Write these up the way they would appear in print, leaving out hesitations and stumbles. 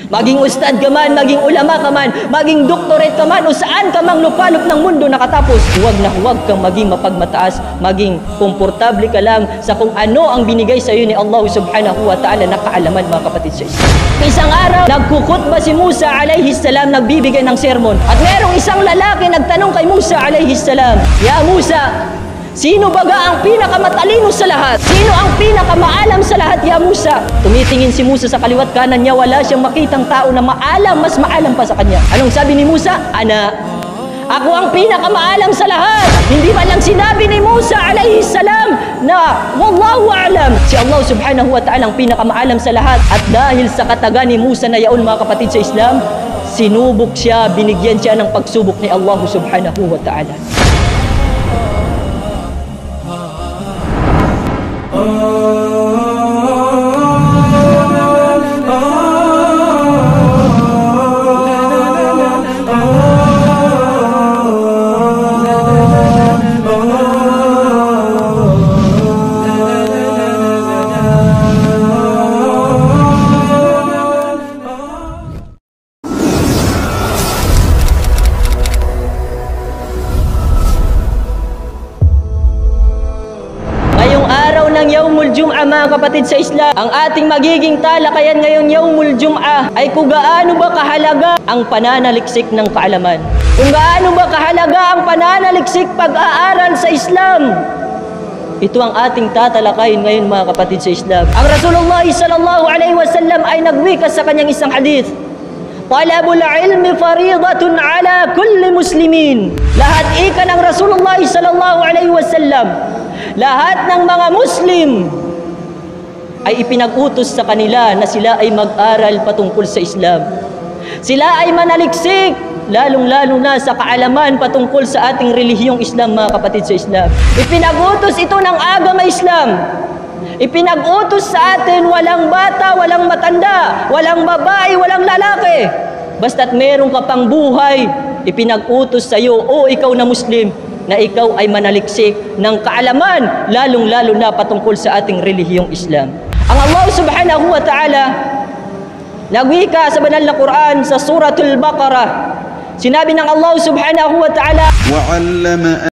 Maging ustad ka man, maging ulama ka man, maging doctorate ka man, o saan ka mang lupalop ng mundo nakatapos, huwag na huwag kang maging mapagmataas, maging komportable ka lang sa kung ano ang binigay sa iyo ni Allah subhanahu wa ta'ala na kaalaman, mga kapatid sa Islam. Isang araw, nagkukutba si Musa alayhi salam, nagbibigay ng sermon. At merong isang lalaki nagtanong kay Musa alayhi salam, "Ya Musa, sino baga ang pinakamatalino sa lahat? Sino ang pinakamaalam sa lahat, ya Musa?" Tumitingin si Musa sa kaliwat kanan niya, wala siyang makitang tao na maalam, mas maalam pa sa kanya. Anong sabi ni Musa? "Ana, ako ang pinakamaalam sa lahat." Hindi man lang sinabi ni Musa alayhi salam na wallahu a'lam, si Allah subhanahu wa ta'ala ang pinakamaalam sa lahat. At dahil sa kataga ni Musa na yaon, mga kapatid sa Islam, sinubok siya, binigyan siya ng pagsubok ni Allah subhanahu wa ta'ala. Yaumul Jum'ah, mga kapatid sa Islam, ang ating magiging talakayan ngayon Yaumul Jum'ah ay kung gaano ba kahalaga ang pananaliksik ng kaalaman. Kung gaano ba kahalaga ang pananaliksik pag-aaral sa Islam. Ito ang ating tatalakayin ngayon, mga kapatid sa Islam. Ang Rasulullah sallallahu alaihi wasallam ay nagwika sa kanyang isang hadith, "Talabul ilmi fariidatun ala kulli muslimin." Lahat ika ng Rasulullah sallallahu alaihi wasallam, lahat ng mga Muslim ay ipinag-utos sa kanila na sila ay mag-aral patungkol sa Islam. Sila ay manaliksik, lalong-lalo na sa kaalaman patungkol sa ating relihiyong Islam, mga kapatid sa Islam. Ipinag-utos ito ng agama Islam. Ipinag-utos sa atin, walang bata, walang matanda, walang babae, walang lalaki. Basta't meron ka pang buhay, ipinag-utos sa iyo, o ikaw na Muslim, na ikaw ay manaliksik ng kaalaman, lalong-lalo na patungkol sa ating relihiyong Islam. Ang Allah subhanahu wa ta'ala nagwika sa banal na Quran sa Suratul Baqarah. Sinabi ng Allah subhanahu wa ta'ala, "Wa'allama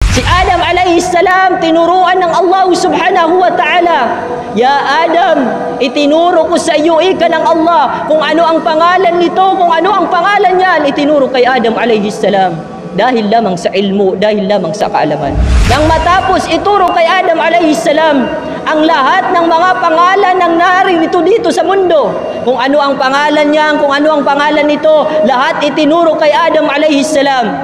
si Adam alayhi salam, tinuruan ng Allah subhanahu wa ta'ala, "Ya Adam, itinuro ko sa iyo, ika ng Allah, kung ano ang pangalan nito, kung ano ang pangalan niyan." Itinuro kay Adam alayhi salam dahil lamang sa ilmu, dahil lamang sa kaalaman. Nang matapos ituro kay Adam alayhi salam ang lahat ng mga pangalan ng naririto dito sa mundo, kung ano ang pangalan niyan, kung ano ang pangalan nito, lahat itinuro kay Adam alayhi salam.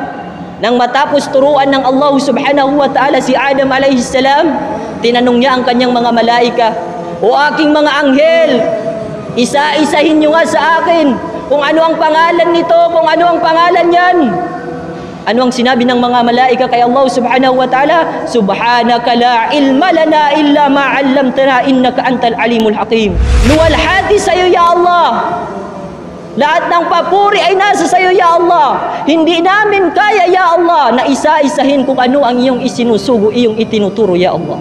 Nang matapos turuan ng Allah subhanahu wa ta'ala si Adam alayhi salam, tinanong niya ang kanyang mga malaika, "O aking mga anghel, isa-isahin niyo nga sa akin kung ano ang pangalan nito, kung ano ang pangalan niyan." Ano ang sinabi ng mga malaika kay Allah subhanahu wa ta'ala? "Subhanaka la ilma lana illa ma 'allamtana innaka antal alimul hakim." Luwalhati sa iyo, ya Allah. Lahat ng papuri ay nasa sa iyo, ya Allah. Hindi namin kaya, ya Allah, na isa-isahin kung ano ang iyong isinusugo, iyong itinuturo, ya Allah.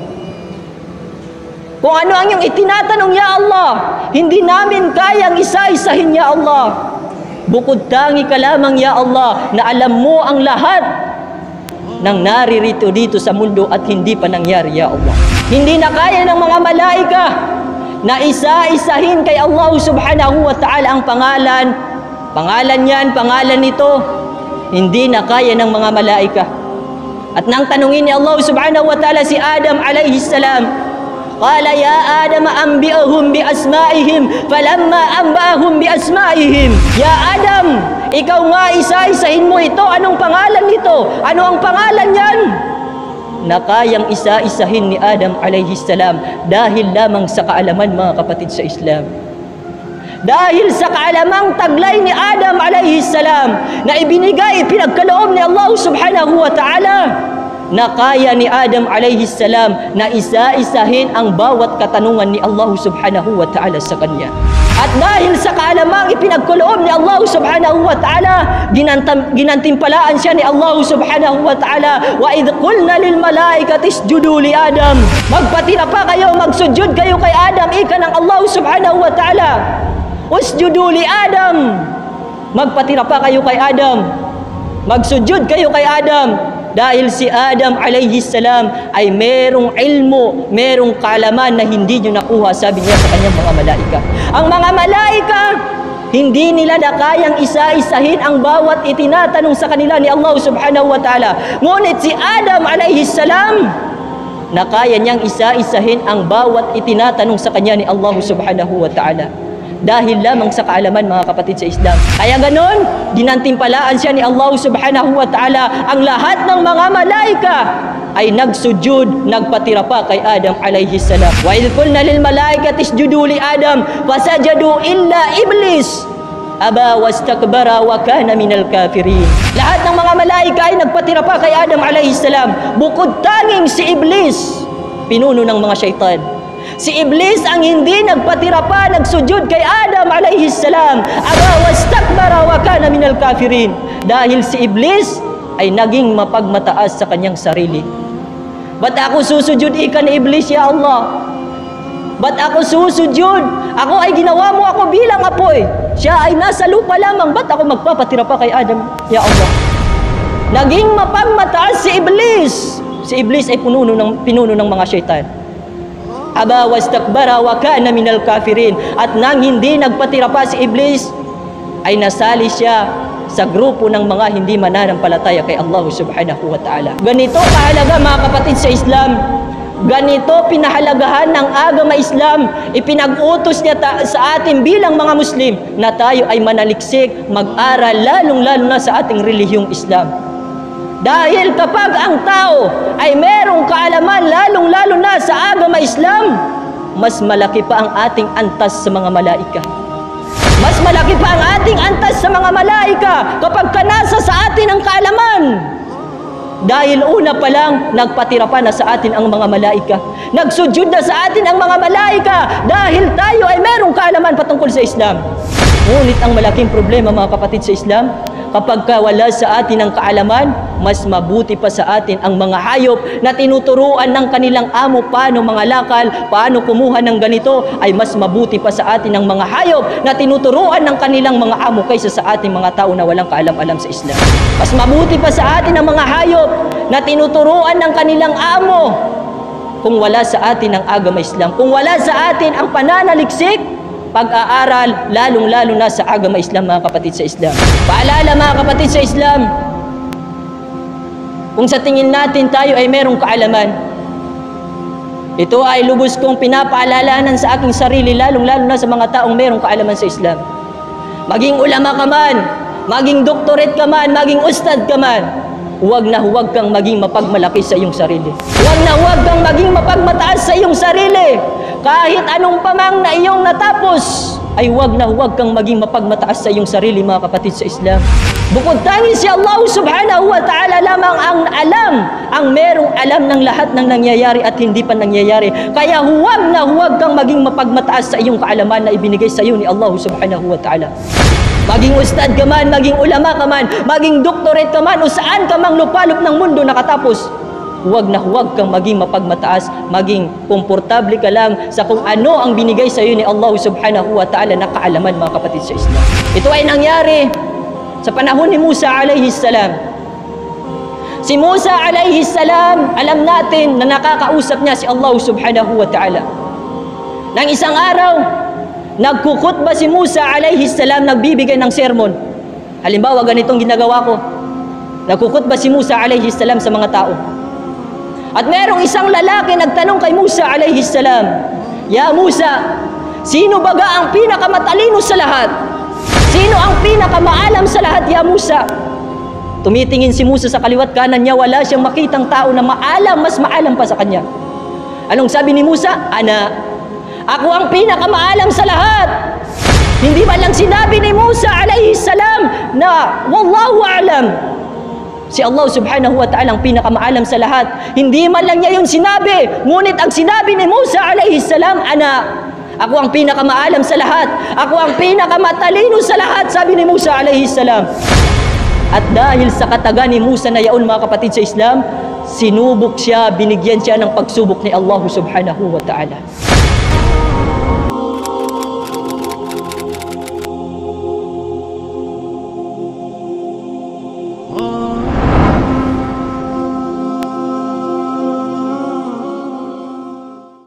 Kung ano ang iyong itinatanong, ya Allah, hindi namin kayang isa-isahin, ya Allah. Bukod tangi ka lamang, ya Allah, na alam mo ang lahat ng naririto dito sa mundo at hindi pa nangyari, ya Allah. Hindi na kaya ng mga malaika na isa-isahin kay Allah subhanahu wa ta'ala ang pangalan. Pangalan yan, pangalan nito. Hindi na kaya ng mga malaika. At nang tanungin ni Allah subhanahu wa ta'ala si Adam alayhi salam, "Qala ya Adam anbi'hum bi asma'ihim." Falamma anba'ahum bi asma'ihim, "Ya Adam, ikaw nga isa-isahin mo ito. Anong pangalan nito? Ano ang pangalan yan?" Na kayang isa-isahin ni Adam alayhi salam dahil lamang sa kaalaman, mga kapatid sa Islam. Dahil sa kaalamang taglay ni Adam alayhi salam na ibinigay, pinagkaloob ni Allah subhanahu wa ta'ala, na kaya ni Adam alayhi salam na isa-isahin ang bawat katanungan ni Allah subhanahu wa ta'ala sa kanya. At dahil sa kaalamang ipinagkaloob ni Allah subhanahu wa ta'ala, ginantimpalaan siya ni Allah subhanahu wa ta'ala, wa idh qulna lil malaikati isjudu li Adam, magpatira pa kayo, magsujud kayo kay Adam, ika ng Allah subhanahu wa ta'ala. Usjudu li Adam, magpatira pa kayo kay Adam, magsujud kayo kay Adam. Dahil si Adam alayhi salam ay merong ilmu, merong kaalaman na hindi nyo nakuha, sabi niya sa kanyang mga malaika. Ang mga malaika, hindi nila na kayang isa-isahin ang bawat itinatanong sa kanila ni Allah subhanahu wa ta'ala. Ngunit si Adam alayhi salam, na kaya niyang isa-isahin ang bawat itinatanong sa kanya ni Allah subhanahu wa ta'ala. Dahil lamang sa kaalaman, mga kapatid sa Islam. Kaya ganon, ginantimpalaan siya ni Allah subhanahu wa ta'ala. Ang lahat ng mga malaika ay nagsujud, nagpatira pa kay Adam alayhi salam. Wa idh qulna lil malaikati isjudu li Adam fasajadu illa iblis aba wastakbara wa kana minal kafirin. Lahat ng mga malaika ay nagpatira pa kay Adam alayhi salam, bukod tanging si Iblis, pinuno ng mga syaitan. Si Iblis ang hindi nagpatira pa, nagsujud kay Adam alayhi salam. Aba wastakbara wa kana minal kafirin. Dahil si Iblis ay naging mapagmataas sa kanyang sarili. Ba't ako susujud ika ni Iblis, ya Allah? Ba't ako susujud? Ako ay ginawa mo ako bilang apoy. Siya ay nasa lupa lamang. Ba't ako magpapatira pa kay Adam, ya Allah? Naging mapagmataas si Iblis. Si Iblis ay pinuno ng mga syaitan. Aba wastakbara wa kana minal kafirin. At nang hindi nagpatira pa si Iblis, ay nasali siya sa grupo ng mga hindi mananampalataya kay Allah subhanahu wa ta'ala. Ganito kahalaga, mga kapatid sa Islam. Ganito pinahalagahan ng agama Islam. Ipinag-utos niya sa atin bilang mga Muslim na tayo ay manaliksik, mag-aral, lalong-lalo na sa ating relihiyong Islam. Dahil kapag ang tao ay merong kaalaman, lalong-lalo na sa agama Islam, mas malaki pa ang ating antas sa mga malaika. Mas malaki pa ang ating antas sa mga malaika kapag kanasa sa atin ang kaalaman. Dahil una pa lang, nagpatira pa na sa atin ang mga malaika. Nagsujud na sa atin ang mga malaika dahil tayo ay merong kaalaman patungkol sa Islam. Ngunit ang malaking problema, mga kapatid sa Islam, kapag wala sa atin ang kaalaman, mas mabuti pa sa atin ang mga hayop na tinuturuan ng kanilang amo paano mga lakal, paano kumuha ng ganito, ay mas mabuti pa sa atin ang mga hayop na tinuturuan ng kanilang mga amo kaysa sa ating mga tao na walang kaalam-alam sa Islam. Mas mabuti pa sa atin ang mga hayop na tinuturuan ng kanilang amo kung wala sa atin ang agama Islam, kung wala sa atin ang pananaliksik, pag-aaral, lalong-lalo na sa agama Islam, mga kapatid sa Islam. Paalala, mga kapatid sa Islam, kung sa tingin natin tayo ay merong kaalaman, ito ay lubos kong pinapaalalanan sa aking sarili, lalong-lalo na sa mga taong merong kaalaman sa Islam. Maging ulama ka man, maging doktorate ka man, maging ustad ka man, huwag na huwag kang maging mapagmalaki sa iyong sarili. Huwag na huwag kang maging mapagmataas sa iyong sarili. Kahit anong pamang na iyong natapos, ay huwag na huwag kang maging mapagmataas sa iyong sarili, mga kapatid sa Islam. Bukod tanging si Allah subhanahu wa ta'ala lamang ang alam, ang merong alam ng lahat ng nangyayari at hindi pa nangyayari. Kaya huwag na huwag kang maging mapagmataas sa iyong kaalaman na ibinigay sa iyo ni Allah subhanahu wa ta'ala. Maging ustad ka man, maging ulama ka man, maging doktorate ka man, o saan ka mang lupalop ng mundo nakatapos, huwag na huwag kang maging mapagmataas, maging komportable ka lang sa kung ano ang binigay sa iyo ni Allah subhanahu wa ta'ala na kaalaman, mga kapatid sa Islam. Ito ay nangyari sa panahon ni Musa alayhi salam. Si Musa alayhi salam, alam natin na nakakausap niya si Allah subhanahu wa ta'ala. Nang isang araw, nagkukutba si Musa alayhi salam, nagbibigay ng sermon. Halimbawa, ganitong ginagawa ko. Nagkukutba si Musa alayhi salam sa mga tao. At merong isang lalaki nagtanong kay Musa alayhi salam, "Ya Musa, sino baga ang pinakamatalino sa lahat? Sino ang pinakamaalam sa lahat, ya Musa?" Tumitingin si Musa sa kaliwat kanan niya, wala siyang makitang tao na maalam, mas maalam pa sa kanya. Anong sabi ni Musa? Ako ang pinakamaalam sa lahat. Hindi man lang sinabi ni Musa alayhi salam na wallahu a'lam. Si Allah subhanahu wa ta'ala ang pinakamaalam sa lahat. Hindi man lang niya yung sinabi. Ngunit ang sinabi ni Musa alayhi salam, ako ang pinakamaalam sa lahat. Ako ang pinakamatalino sa lahat, sabi ni Musa alayhi salam. At dahil sa kataga ni Musa na yaon, mga kapatid sa Islam, sinubok siya, binigyan siya ng pagsubok ni Allah subhanahu wa ta'ala.